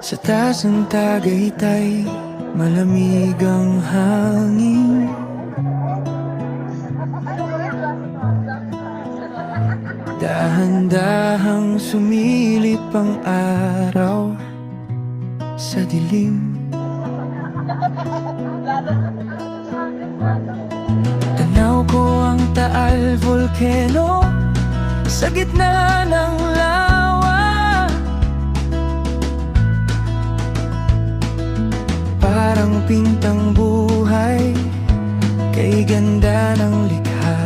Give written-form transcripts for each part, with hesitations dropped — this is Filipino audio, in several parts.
Sa taas ng Tagaytay, malamig ang hangin. Dahan-dahang sumilip ang araw sa dilim. Tanaw ko ang Taal Volcano sa gitna ng lawa. Parang pintang buhay, kay ganda ng likha.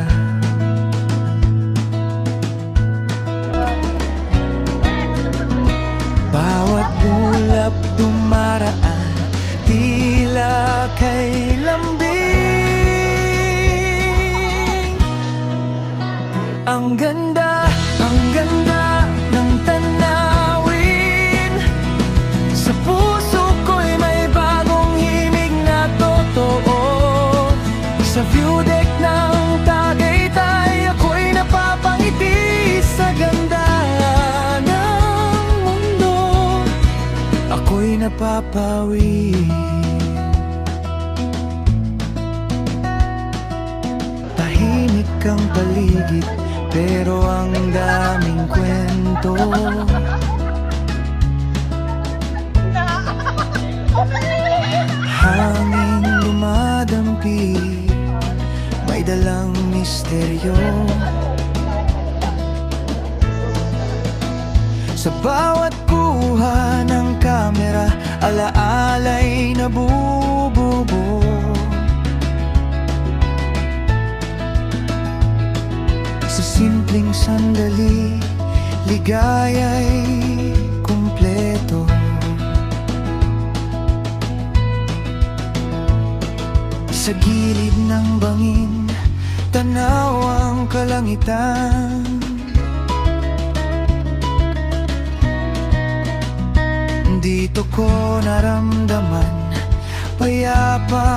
Bawat ulap dumaraan, tila kay lambing. Ang ganda ng tanawin. Sa puso ko'y may bagong himig na totoo. Sa view deck ng Tagaytay, ako'y napapangiti sa ganda ng mundo. Ako'y napapawi. Tahimik ang paligid, pero ang daming kwento. Hangin dumadampi, may dalang misteryo. Sa bawat kuha ng kamera, alaala'y nabububo. Sa simpleng sandali, ligaya'y kumpleto. Sa gilid ng bangin, tanaw ang kalangitan. Dito ko naramdaman payapa